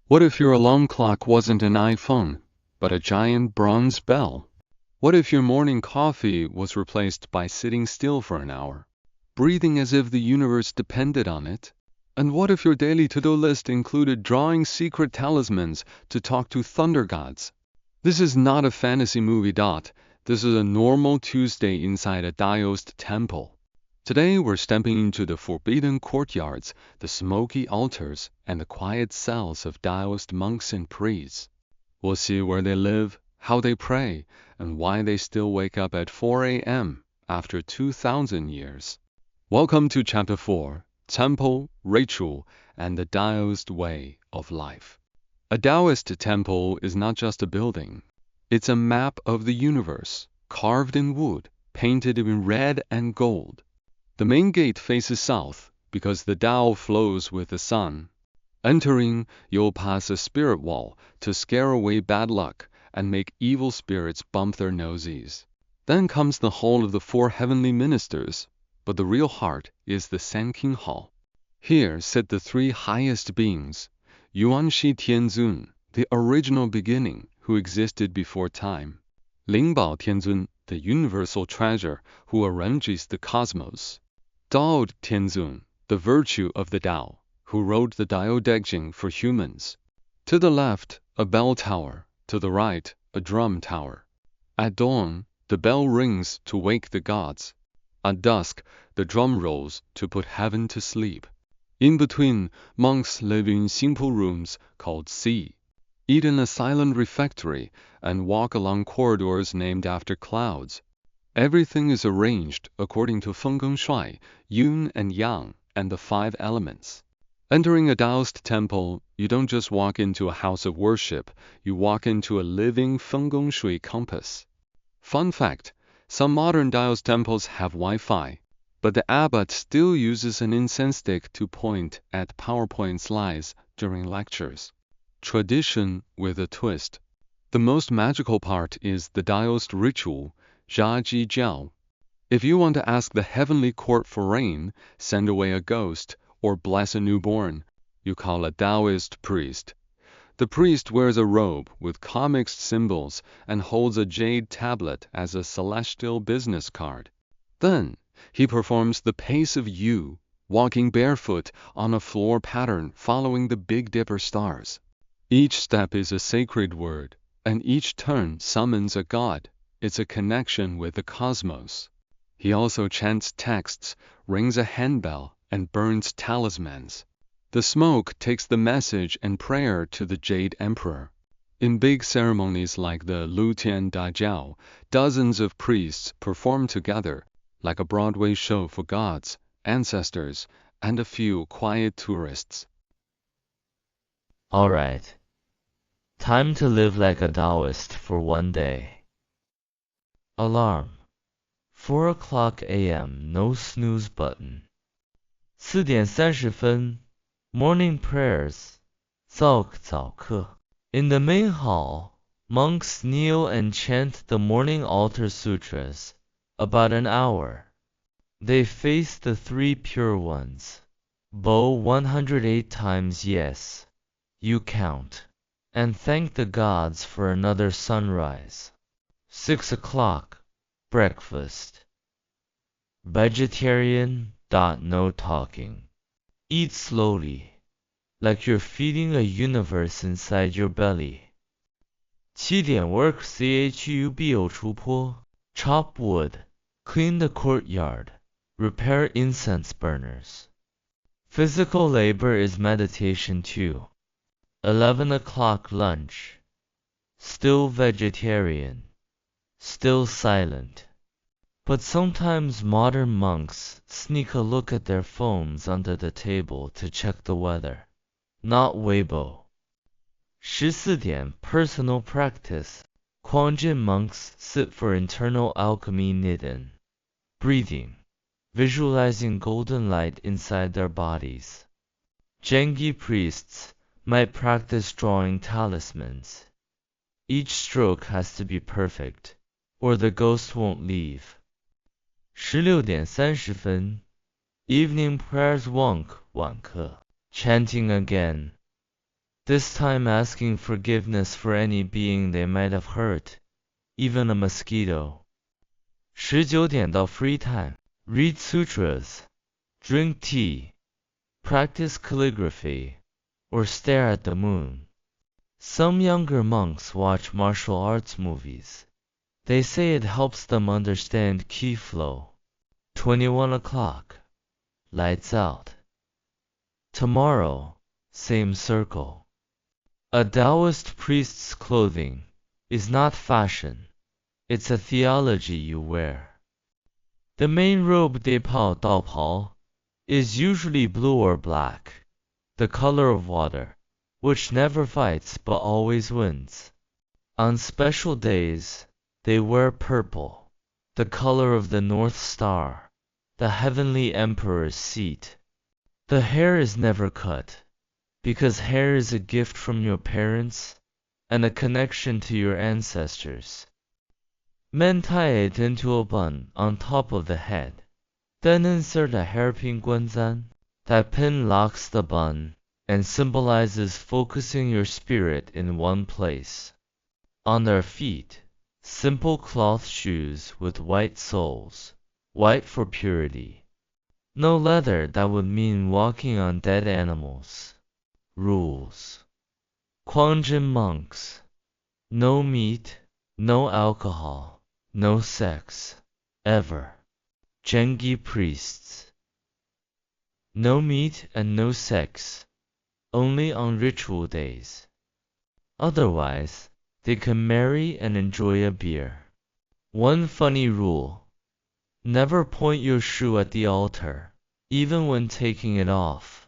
What if your alarm clock wasn't an iPhone, but a giant bronze bell? What if your morning coffee was replaced by sitting still for an hour, breathing as if the universe depended on it? And what if your daily to-do list included drawing secret talismans to talk to thunder gods? This is not a fantasy movie. This is a normal Tuesday inside a Taoist temple. Today we're stepping into the forbidden courtyards, the smoky altars, and the quiet cells of Taoist monks and priests. We'll see where they live, how they pray, and why they still wake up at 4 a.m. after 2,000 years. Welcome to Chapter 4, Temple, Ritual, and the Taoist Way of Life. A Taoist temple is not just a building. It's a map of the universe, carved in wood, painted in red and gold. The main gate faces south because the Tao flows with the sun. Entering, you'll pass a spirit wall to scare away bad luck and make evil spirits bump their noses. Then comes the hall of the 4 heavenly ministers, but the real heart is the Sanking Hall. Here sit the 3 highest beings, Yuanxi Tianzun, the original beginning who existed before time, Lingbao Tianzun, the universal treasure who arranges the cosmos, Dao Tianzun, the virtue of the Tao, who wrote the TaoTeChing for humans. To the left, a bell tower, to the right, a drum tower. At dawn, the bell rings to wake the gods. At dusk, the drum rolls to put heaven to sleep. In between, monks live in simple rooms called Si, eat in a silent refectory, and walk along corridors named after clouds. Everything is arranged according to FengShui, Yin and Yang, and the 5 elements. Entering a Taoist temple, you don't just walk into a house of worship, you walk into a living FengShui compass. Fun fact, some modern Taoist temples have Wi-Fi, but the abbot still uses an incense stick to point at PowerPoint slides during lectures. Tradition with a twist. The most magical part is the Taoist ritual, Jia Ji Jiao. If you want to ask the heavenly court for rain, send away a ghost, or bless a newborn, you call a TaoistPriest. The priest wears a robe with comic symbols and holds a jade tablet as a celestial business card. Then, he performs the pace of Yu, walking barefoot on a floor pattern following the Big Dipper stars. Each step is a sacred word, and each turn summons a god. It's a connection with the cosmos. He also chants texts, rings a handbell, and burns talismans. The smoke takes the message and prayer to the Jade Emperor. In big ceremonies like the Lutian Dajiao, dozens of priests perform together, like a Broadway show for gods, ancestors, and a few quiet tourists. Alright. Time to live like a Taoist for one day. Alarm. 4 o'clock a.m. No snooze button. 4点30分 Morning prayers. 早课. In the main hall, monks kneel and chant the morning altar sutras. About an hour. They face the 3 pure ones. Bow 108 times yes. You count. And thank the gods for another sunrise. 6 o'clock. Breakfast. Vegetarian. No talking. Eat slowly, like you're feeding a universe inside your belly. 7点 work CHUBO 出坡 Chop wood, clean the courtyard, repair incense burners. Physical labor is meditation too. 11 o'clock lunch. Still vegetarian. Still silent. But sometimes modern monks sneak a look at their phones under the table to check the weather. Not Weibo. 14 点 personal practice. Quanjin monks sit for internal alchemy Neidan. Breathing. Visualizing golden light inside their bodies. Zhengi priests might practice drawing talismans. Each stroke has to be perfect, or the ghost won't leave. 16点30分 Evening prayers Wonk 晚课 Chanting again. this time asking forgiveness for any being they might have hurt, even a mosquito. 19点到 free time. Read sutras, drink tea, practice calligraphy, or stare at the moon. Some younger monks watch martial arts movies. They say it helps them understand qi flow. 21 o'clock. Lights out. Tomorrow, same circle. A Taoist priest's clothing is not fashion. It's a theology you wear. The main robe Depao Daopao is usually blue or black, the color of water, which never fights but always wins. On special days, they wear purple, the color of the North Star, the heavenly emperor's seat. The hair is never cut, because hair is a gift from your parents and a connection to your ancestors. Men tie it into a bun on top of the head. Then insert a hairpin guanzan. That pin locks the bun and symbolizes focusing your spirit in one place. On their feet, simple cloth shoes with white soles, white for purity. No leather, that would mean walking on dead animals. Rules. Quanjin monks. No meat, no alcohol, no sex, ever. Zhengi priests. No meat and no sex, only on ritual days. Otherwise, they can marry and enjoy a beer. One funny rule: never point your shoe at the altar, even when taking it off.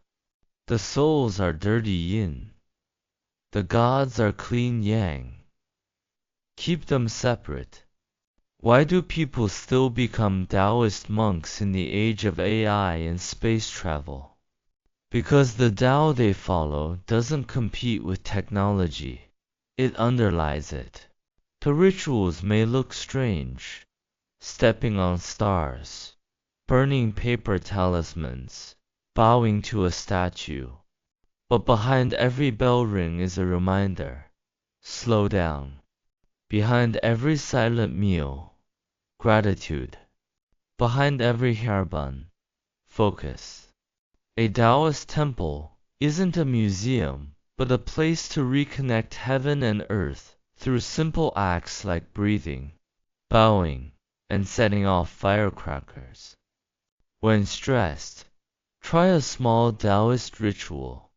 The souls are dirty yin. The gods are clean yang. Keep them separate. Why do people still become Taoist monks in the age of AI and space travel? Because the Tao they follow doesn't compete with technology. It underlies it. The rituals may look strange. Stepping on stars, burning paper talismans, bowing to a statue. But behind every bell ring is a reminder. Slow down. Behind every silent meal, gratitude. Behind every hairbun, focus. A Taoist temple isn't a museum, but a place to reconnect heaven and earth through simple acts like breathing, bowing, and setting off firecrackers. When stressed, try a small Taoist ritual.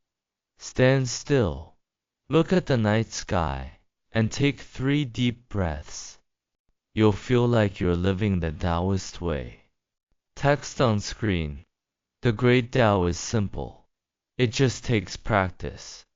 Stand still, look at the night sky, and take 3 deep breaths. You'll feel like you're living the Taoist way. Text on screen. The great Tao is simple. It just takes practice.